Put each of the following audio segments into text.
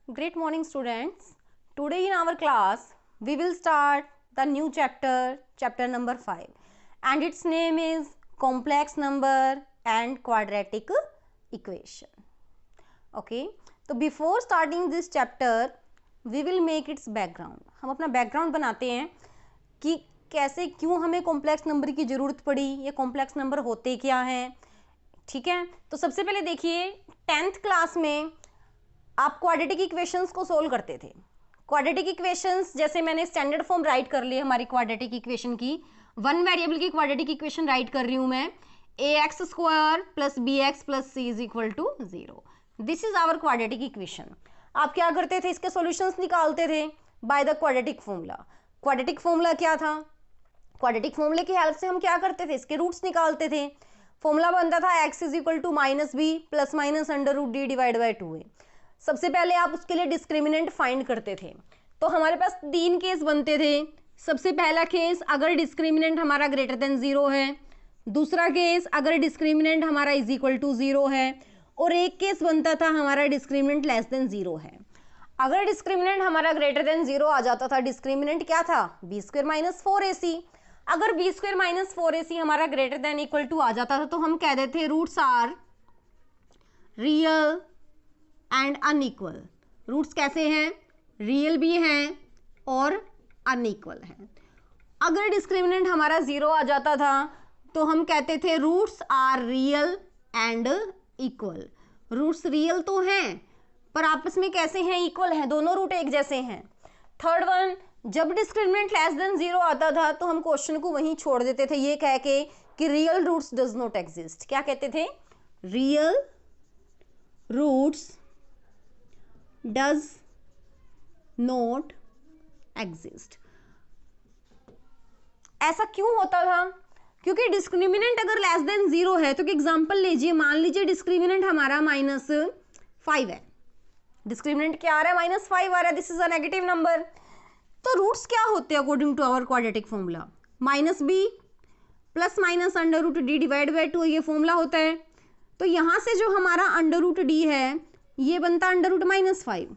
Great morning, students. Today in our class, we will start the new chapter number 5, and its name is complex number and quadratic equation. Okay, so before starting this chapter, we will make its background. हम अपना background बनाते हैं कि कैसे क्यों हमें complex number की ज़रूरत पड़ी, ये कॉम्प्लेक्स नंबर होते क्या हैं. ठीक है, तो सबसे पहले देखिए 10th क्लास में आप क्वाड्रेटिक इक्वेशंस को सोल्व करते थे. क्वाड्रेटिक इक्वेशंस जैसे मैंने स्टैंडर्ड फॉर्म राइट कर ली हमारी क्वाड्रेटिक इक्वेशन की, वन वेरिएबल की क्वाड्रेटिक इक्वेशन राइट कर रही हूं मैं, ax square plus bx plus c is equal to 0. This is our quadratic equation. आप क्या करते थे, इसके सॉल्यूशंस निकालते थे by the quadratic formula. Quadratic formula क्या था, क्वाड्रेटिक फॉर्मूले की हेल्प से हम क्या करते थे, इसके रूट्स निकालते थे. फॉर्मूला बनता था x is equal to minus B plus minus under root D divide by 2a. सबसे पहले आप उसके लिए डिस्क्रिमिनेंट फाइंड करते थे. तो हमारे पास 3 केस बनते थे. सबसे पहला केस अगर डिस्क्रिमिनेंट हमारा ग्रेटर देन 0 है, दूसरा केस अगर डिस्क्रिमिनेंट हमारा इज इक्वल टू 0 है, और एक केस बनता था हमारा डिस्क्रिमिनेंट लेस देन 0 है. अगर डिस्क्रिमिनेंट हमारा ग्रेटर देन 0 आ जाता था, डिस्क्रिमिनेंट क्या था, बी स्क्वायर माइनस 4ac. अगर बी स्क्वायर माइनस 4ac हमारा ग्रेटर देन इक्वल टू आ जाता था तो हम कह देते roots are real and unequal. Roots कैसे हैं, रियल भी हैं और अनइक्वल हैं. अगर डिस्क्रिमिनेंट हमारा 0 आ जाता था तो हम कहते थे roots are real and equal. Roots real तो हैं पर आपस में कैसे हैं, इक्वल हैं, दोनों रूट एक जैसे हैं. थर्ड वन, जब डिस्क्रिमिनेंट लेस देन 0 आता था तो हम क्वेश्चन को वहीं छोड़ देते थे ये कह के कि real roots does not exist. क्या कहते थे, real roots does not exist. ऐसा क्यों होता था, क्योंकि डिस्क्रिमिनेंट अगर लेस देन 0 है तो एग्जांपल लीजिए, मान लीजिए डिस्क्रिमिनेंट हमारा -5 है. डिस्क्रिमिनेंट क्या आ रहा है, -5 आ रहा है. This is a negative number. तो रूट्स क्या होते हैं according to our quadratic formula, -b plus minus under root D divide by 2 ये फॉर्मूला होता है. तो यहां से जो हमारा अंडर रूट डी है ये बनता अंडर रूट -5,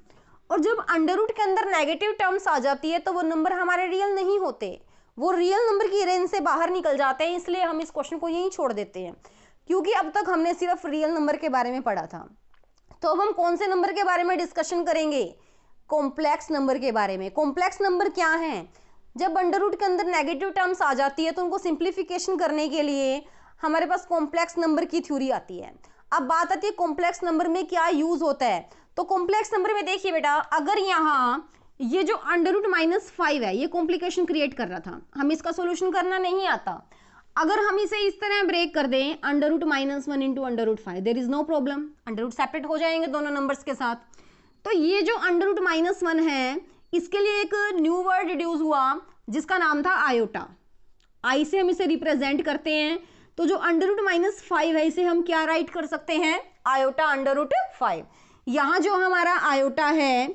और जब अंडर रूट के अंदर नेगेटिव टर्म्स आ जाती है तो वो नंबर हमारे रियल नहीं होते, वो रियल नंबर की रेंज से बाहर निकल जाते हैं. इसलिए हम इस क्वेश्चन को यहीं छोड़ देते हैं, क्योंकि अब तक हमने सिर्फ रियल नंबर के बारे में पढ़ा था. तो अब हम कौन से नंबर के बारे में डिस्कशन करेंगे, कॉम्प्लेक्स नंबर के बारे में. कॉम्प्लेक्स नंबर क्या है, जब अंडर रूट के अंदर नेगेटिव टर्म्स आ जाती है तो उनको सिंप्लीफिकेशन करने के लिए हमारे पास कॉम्प्लेक्स नंबर की थ्योरी आती है. अब बात आती है कॉम्प्लेक्स नंबर में क्या यूज होता है. तो कॉम्प्लेक्स नंबर में देखिए बेटा, अगर यहाँ ये जो अंडर रूट -5 है ये कॉम्प्लिकेशन क्रिएट कर रहा था, हम इसका सॉल्यूशन करना नहीं आता. अगर हम इसे इस तरह ब्रेक कर दें under root -1 into under root 5, there is no problem, under root separate हो जाएंगे दोनों नंबर्स के साथ. तो ये जो अंडर रूट -1 है इसके लिए एक न्यू वर्ड इंट्रोड्यूस हुआ जिसका नाम था आयोटा. आई से हम इसे रिप्रेजेंट करते हैं. तो जो अंडर रूट -5 है इसे हम क्या राइट कर सकते हैं, आयोटा अंडर रूट 5. यहां जो हमारा आयोटा है,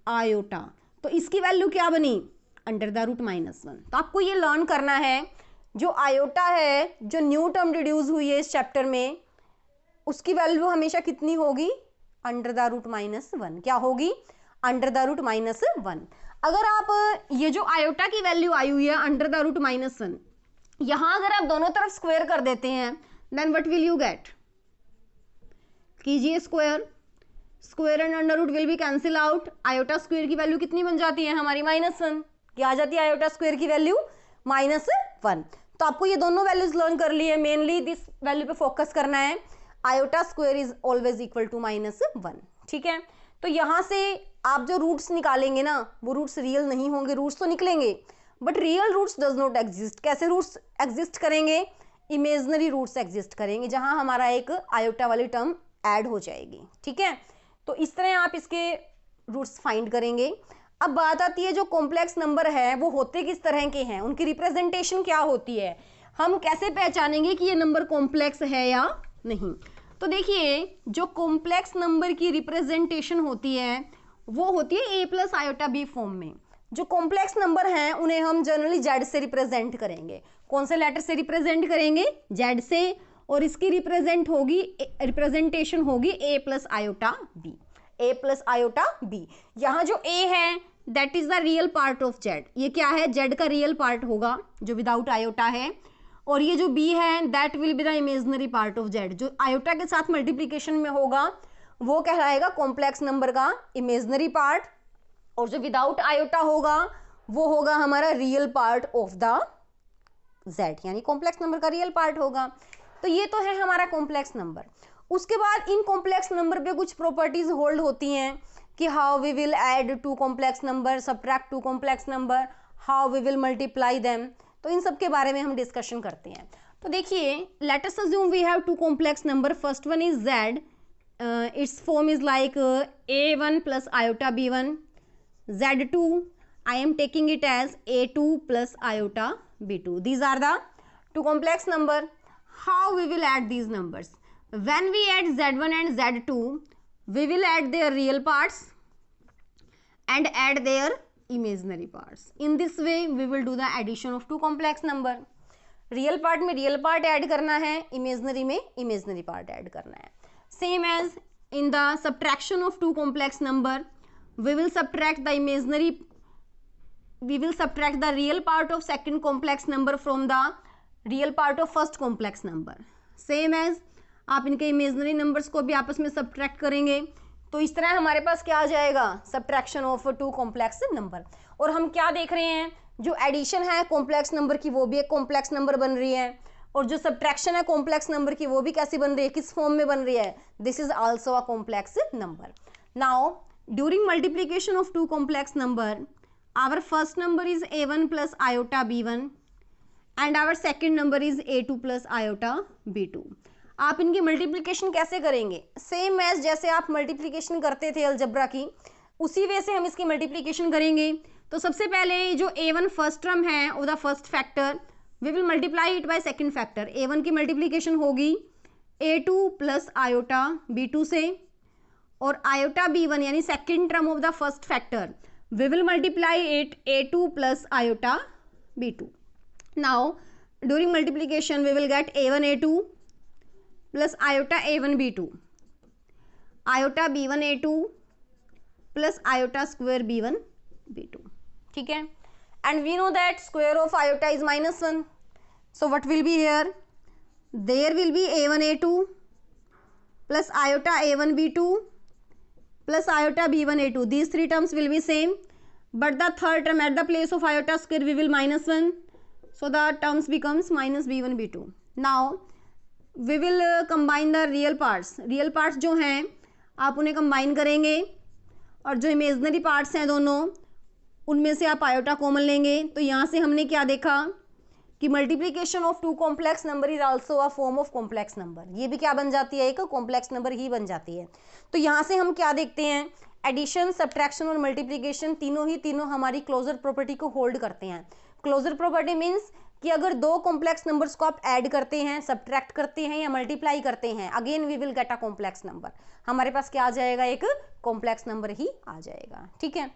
आयोटा, तो इसकी वैल्यू क्या बनी, अंडर द रूट -1. तो आपको ये लर्न करना है, जो आयोटा है, जो न्यू टर्म इंट्रोड्यूस हुई है इस चैप्टर में, उसकी वैल्यू हमेशा कितनी होगी, अंडर द रूट -1. क्या होगी, अंडर द रूट -1. अगर आप ये जो आयोटा की वैल्यू आई हुई है अंडर द रूट -1, यहां अगर आप दोनों तरफ स्क्वायर कर देते हैं then what will you get, कीजिए square, square and under root will be cancel out. Iota square की वैल्यू कितनी बन जाती है हमारी, -1. क्या आ जाती है आयोटा स्क्वायर की वैल्यू, -1. तो आपको ये दोनों वैल्यूज लर्न कर ली है, मेनली दिस वैल्यू पे फोकस करना है. Iota square is always equal to -1. ठीक है, तो यहां से आप जो रूट्स निकालेंगे ना वो रूट्स रियल नहीं होंगे. रूट्स तो निकलेंगे but real roots does not exist. कैसे रूट्स एग्जिस्ट करेंगे, इमेजनरी रूट्स एग्जिस्ट करेंगे जहां हमारा एक आयोटा वाली टर्म ऐड हो जाएगी. ठीक है, तो इस तरह आप इसके रूट्स फाइंड करेंगे. अब बात आती है जो कॉम्प्लेक्स नंबर है वो होते किस तरह के हैं, उनकी रिप्रेजेंटेशन क्या होती है, हम कैसे पहचानेंगे कि ये नंबर कॉम्प्लेक्स है या नहीं. तो देखिए जो कॉम्प्लेक्स नंबर की रिप्रेजेंटेशन होती है वो होती है a plus iota B form में. जो कॉम्प्लेक्स नंबर हैं उन्हें हम जनरली जेड से रिप्रेजेंट करेंगे. कौन से लेटर से रिप्रेजेंट करेंगे, जेड से, और इसकी रिप्रेजेंटेशन होगी a plus iota B. a plus iota b। यहाँ जो a है that is the real part of z, ये क्या है, z का रियल पार्ट होगा जो विदाउट आयोटा है, और ये जो b है that will be the imaginary part of z, जो आयोटा के साथ मल्टीप्लीकेशन में होगा वो कहलाएगा कॉम्प्लेक्स नंबर का इमेजिनरी पार्ट, और जो विदाउट आयोटा होगा वो होगा हमारा real part of the z, यानी कॉम्प्लेक्स नंबर का रियल पार्ट होगा। तो ये तो है हमारा कॉम्प्लेक्स नंबर। उसके बाद इन कॉम्प्लेक्स नंबर पे कुछ प्रॉपर्टीज होल्ड होती हैं कि how we will add to complex number, subtract to complex number, how we will multiply them, तो इन सब के बारे में हम डिस्कशन करते हैं। तो देखिए, let us assume we have two complex number, first one is z, its form is like a1 plus iota b1, z2 I am taking it as a2 plus iota b2. These are the two complex number. How we will add these numbers? When we add z1 and z2, we will add their real parts and add their imaginary parts. In this way, we will do the addition of two complex number. Real part में real part add करना है, imaginary में imaginary part add करना है. Same as in the subtraction of two complex number, we will subtract the real part of second complex number from the real part of first complex number. Same as आप इनके imaginary numbers को भी आपस में subtract करेंगे, तो इस तरह हमारे पास क्या आ जाएगा, subtraction of two complex number. और हम क्या देख रहे हैं, जो एडिशन है कॉम्प्लेक्स नंबर की वो भी एक कॉम्प्लेक्स नंबर बन रही है, और जो सब्ट्रैक्शन है कॉम्प्लेक्स नंबर की वो भी कैसी बन रही है, किस फॉर्म में बन रही है, this is also a complex number. Now during multiplication of two complex number, our first number is a1 plus iota b1 and our second number is a2 plus iota b2. आप इनकी multiplication कैसे करेंगे, same as जैसे आप multiplication करते थे algebra की, उसी वे से हम इसकी मल्टीप्लिकेशन करेंगे। तो सबसे पहले जो a1 फर्स्ट टर्म है और the first factor, we will multiply it by second factor. a1 की मल्टीप्लिकेशन होगी a2 प्लस आयोटा b2 से, और आयोटा b1 यानी second term of the first factor, we will multiply it a2 plus iota b2. Now during multiplication we will get a1 a2 plus iota a1 b2, iota b1 a2 plus iota square b1 b2. ठीक है, and we know that square of iota is -1, so what will be here, there will be a1 a2 plus iota a1 b2 plus iota b1 a2. These three terms will be same, but the third term at the place of iota square we will -1, so the terms becomes minus b1 b2. Now we will combine the real parts. Real parts जो हैं आप उन्हें combine करेंगे, और जो imaginary parts हैं दोनों उनमें से आप iota कॉमन लेंगे। तो यहाँ से हमने क्या देखा कि multiplication of two complex number is also a form of complex number, ये भी क्या बन जाती है, एक कॉम्प्लेक्स नंबर ही बन जाती है। तो यहाँ से हम क्या देखते हैं, एडिशन, सब्ट्रैक्शन और मल्टीप्लीकेशन तीनों हमारी क्लोजर प्रॉपर्टी को होल्ड करते हैं। क्लोजर प्रॉपर्टी मीन्स कि अगर दो कॉम्प्लेक्स नंबर्स को आप ऐड करते हैं, सब्ट्रैक्ट करते हैं या मल्टीप्लाई करते हैं, again we will get a complex number, हमारे पास क्या आ जाएगा, एक कॉम्प्लेक्स नंबर ही आ जाएगा। ठीक है,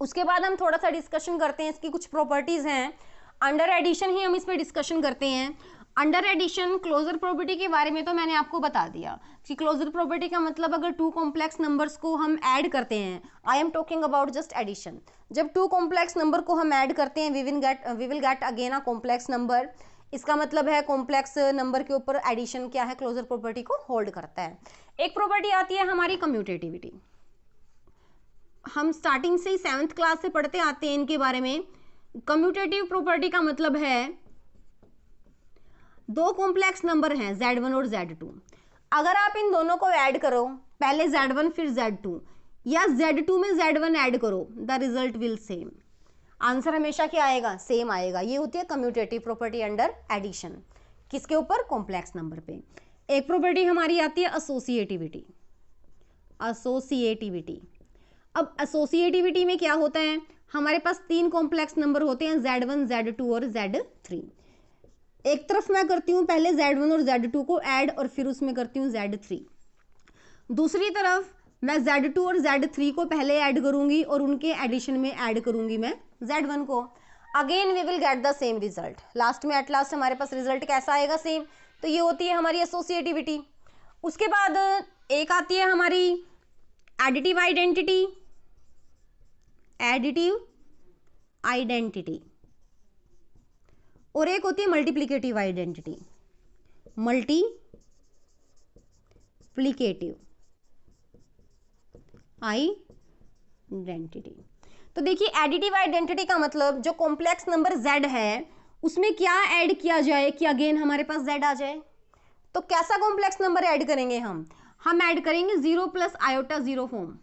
उसके बाद हम थोड़ा सा डिस्कशन करते हैं, इसकी कुछ प्रॉपर्टीज हैं। अंडर एडिशन ही हम इस पर डिस्कशन करते हैं। अंडर एडिशन क्लोजर प्रॉपर्टी के बारे में तो मैंने आपको बता दिया कि क्लोजर प्रॉपर्टी का मतलब अगर टू कॉम्प्लेक्स नंबर्स को हम ऐड करते हैं, I am talking about just addition, जब टू कॉम्प्लेक्स नंबर को हम ऐड करते हैं we will get again a complex number. इसका मतलब है कॉम्प्लेक्स नंबर के ऊपर एडिशन क्या है, क्लोजर प्रॉपर्टी को होल्ड करता है। एक प्रॉपर्टी आती है हमारी कम्यूटेटिविटी, हम स्टार्टिंग से ही 7th क्लास से पढ़ते आते हैं इनके बारे में। कम्यूटेटिव प्रॉपर्टी का मतलब है दो कॉम्प्लेक्स नंबर हैं z1 और z2, अगर आप इन दोनों को ऐड करो, पहले z1 फिर z2, या z2 में z1 ऐड करो, the result will same, answer हमेशा क्या आएगा, सेम आएगा। ये होती है कम्यूटेटिव प्रॉपर्टी अंडर एडिशन, किसके ऊपर, कॉम्प्लेक्स नंबर पे। एक प्रॉपर्टी हमारी आती है एसोसिएटिविटी। एसोसिएटिविटी, अब एसोसिएटिविटी में क्या होता है, हमारे पास तीन कॉम्प्लेक्स नंबर होते हैं z1, z2 और z3। एक तरफ मैं करती हूँ पहले z1 और z2 को ऐड और फिर उसमें करती हूँ z3, दूसरी तरफ मैं z2 और z3 को पहले ऐड करूंगी और उनके एडिशन में ऐड करूंगी मैं z1 को। Again we will get the same result, last में एट लास्ट हमारे पास रिजल्ट कैसा आएगा, सेम। तो ये होती है हमारी एसोसिएटिविटी। उसके बाद एक आती है हमारी एडिटिव आइडेंटिटी, एडिटिव आइडेंटिटी, और एक होती है मल्टीप्लिकेटिव आइडेंटिटी, मल्टीप्लिकेटिव आइडेंटिटी। तो देखिए एडिटिव आइडेंटिटी का मतलब जो कॉम्प्लेक्स नंबर z है उसमें क्या ऐड किया जाए कि अगेन हमारे पास z आ जाए। तो कैसा कॉम्प्लेक्स नंबर ऐड करेंगे हम ऐड करेंगे 0 प्लस आयोटा 0 फॉर्म।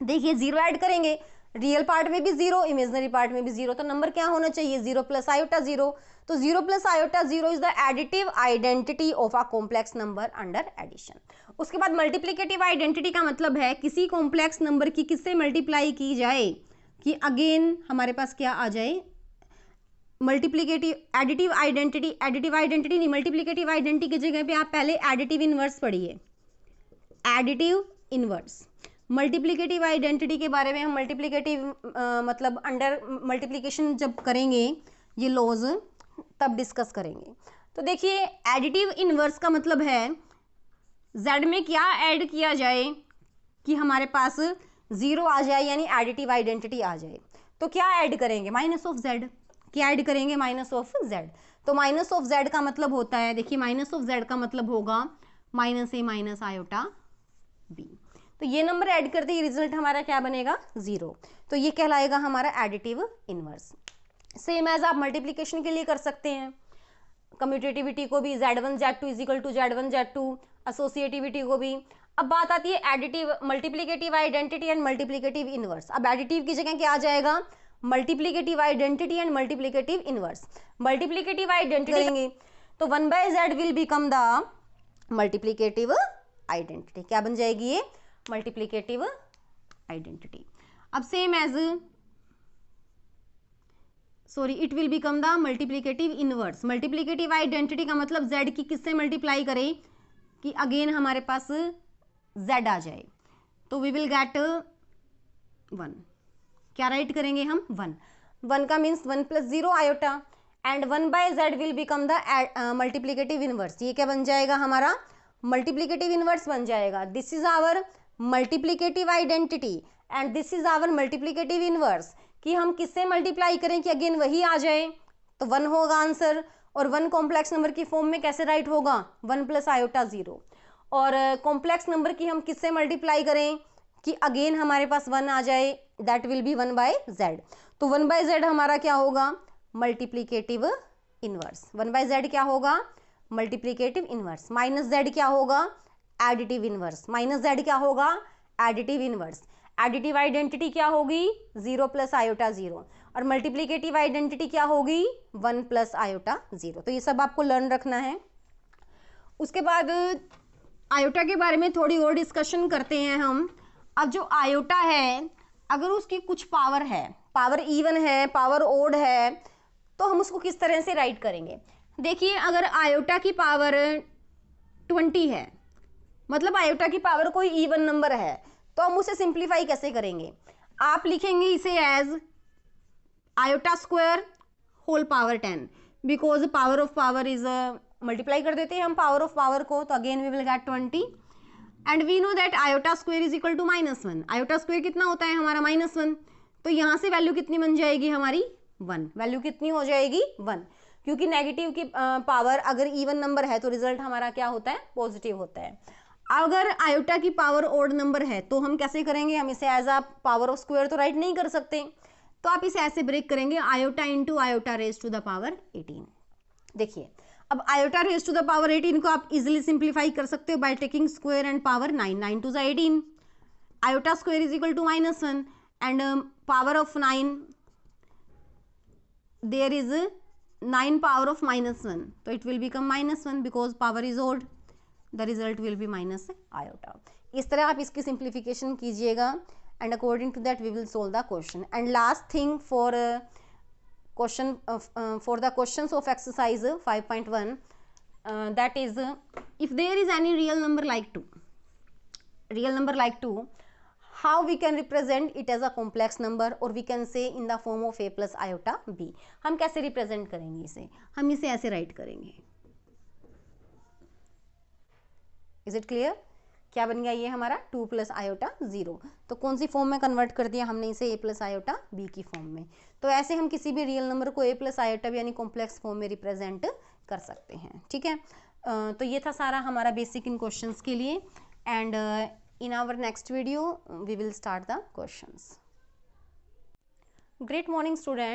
देखिए 0 ऐड करेंगे, रियल पार्ट में भी 0, इमेजिनरी पार्ट में भी 0, तो नंबर क्या होना चाहिए 0 प्लस आयोटा 0। तो 0 plus iota 0 is the additive identity of a complex number under addition. उसके बाद मल्टीप्लिकेटिव आइडेंटिटी का मतलब है किसी कॉम्प्लेक्स नंबर की किससे मल्टीप्लाई की जाए कि अगेन हमारे पास क्या आ जाए, मल्टीप्लिकेटिव एडिटिव आइडेंटिटी नहीं, मल्टीप्लिकेटिव आइडेंटिटी की जगह पे आप पहले एडिटिव इनवर्स पढ़िए, एडिटिव इनवर्स। मल्टीप्लिकेटिव आइडेंटिटी के बारे में हम मल्टीप्लिकेटिव मतलब अंडर मल्टीप्लिकेशन जब करेंगे ये लॉज तब डिस्कस करेंगे। तो देखिए एडिटिव इनवर्स का मतलब है z में क्या ऐड किया जाए कि हमारे पास 0 आ जाए यानी एडिटिव आइडेंटिटी आ जाए। तो क्या ऐड करेंगे माइनस ऑफ z, क्या ऐड करेंगे माइनस ऑफ z। तो माइनस ऑफ z का मतलब होता है, देखिए माइनस ऑफ z का मतलब होगा minus a minus iota b। तो ये नंबर ऐड करते ही रिजल्ट हमारा क्या बनेगा 0। तो ये कहलाएगा हमारा एडिटिव इनवर्स। सेम एज आप मल्टीप्लिकेशन के लिए कर सकते हैं, कम्यूटेटिविटी को भी z1 z2 is equal to z1 z2, associativity को भी। अब बात आती है additive multiplicative identity and multiplicative inverse. अब एडिटिव की जगह क्या आ जाएगा multiplicative identity and multiplicative inverse. Multiplicative identity करेंगे तो 1/z will become the multiplicative identity. क्या बन जाएगी ये मल्टीप्लिकेटिव आइडेंटिटी। अब same as it will become the multiplicative inverse. Multiplicative identity का मतलब z की किससे मल्टीप्लाई करें कि अगेन हमारे पास z आ जाए। तो वी विल गेट 1, क्या राइट करेंगे हम 1 का means 1 plus 0 iota and 1/z will become the multiplicative inverse. ये क्या बन जाएगा हमारा मल्टीप्लिकेटिव इनवर्स बन जाएगा। This is our multiplicative identity and this is our multiplicative inverse कि हम किससे मल्टीप्लाई करें कि अगेन वही आ जाए। तो 1 होगा आंसर, और 1 कॉम्प्लेक्स नंबर की फॉर्म में कैसे राइट होगा 1 प्लस आयोटा 0। और कॉम्प्लेक्स नंबर की हम किससे मल्टीप्लाई करें कि अगेन हमारे पास 1 आ जाए, दैट विल बी 1/z। तो 1/z हमारा क्या होगा मल्टीप्लिकेटिव इनवर्स। 1/z क्या होगा मल्टीप्लिकेटिव इनवर्स। माइनस z क्या होगा एडिटिव इनवर्स। माइनस z क्या होगा एडिटिव इनवर्स। एडिटिव आइडेंटिटी क्या होगी 0 प्लस आयोटा 0 और मल्टीप्लिकेटिव आइडेंटिटी क्या होगी 1 प्लस आयोटा 0। तो ये सब आपको लर्न रखना है। उसके बाद आयोटा के बारे में थोड़ी और डिस्कशन करते हैं हम। अब जो आयोटा है अगर उसकी कुछ पावर है, पावर इवन है, पावर ओड है, तो हम उसको किस तरह से राइट करेंगे। देखिए अगर आयोटा की पावर 20 है, मतलब आयोटा की पावर कोई इवन नंबर है, तो हम उसे सिंप्लीफाई कैसे करेंगे। आप लिखेंगे इसे as iota square whole power 10 because power of power is multiply कर देते हैं हम पावर ऑफ पावर को, तो again we will get 20 and we know that iota square is equal to -1। Iota square कितना होता है हमारा -1, तो यहाँ से वैल्यू कितनी बन जाएगी हमारी 1। वैल्यू कितनी हो जाएगी 1, क्योंकि नेगेटिव की पावर अगर इवन नंबर है तो रिजल्ट हमारा क्या होता है पॉजिटिव होता है। अगर आयोटा की पावर ओड नंबर है तो हम कैसे करेंगे, हम इसे as a power of square तो राइट नहीं कर सकते, तो आप इसे ऐसे ब्रेक करेंगे iota into iota raise to the power 18। देखिए अब iota raise to the power 18 को आप इजिली सिंप्लीफाई कर सकते हो by taking square and power 9, 9 to the 18, iota square is equal to -1 and power of 9 there is 9 power of -1, तो it will become -1 because power is odd, the result will be minus iota. इस तरह आप इसकी simplification कीजिएगा and according to that we will solve the question. And last thing for question for the questions of exercise 5.1 that is if there is any real number like 2, how we can represent it as a complex number or we can say in the form of a plus iota b। हम कैसे represent करेंगे इसे, हम इसे ऐसे right करेंगे। Is it clear. क्या बन गया ये हमारा 2 प्लस आयोटा 0। तो कौन सी फॉर्म में कन्वर्ट कर दिया हमने इसे, a प्लस आयोटा b की फॉर्म में। तो ऐसे हम किसी भी रियल नंबर को a प्लस आयोटा b यानी कॉम्प्लेक्स फॉर्म में रिप्रेजेंट कर सकते हैं, ठीक है। तो ये था सारा हमारा बेसिक इन क्वेश्चंस के लिए, and in our next video we will start the questions. Great morning student.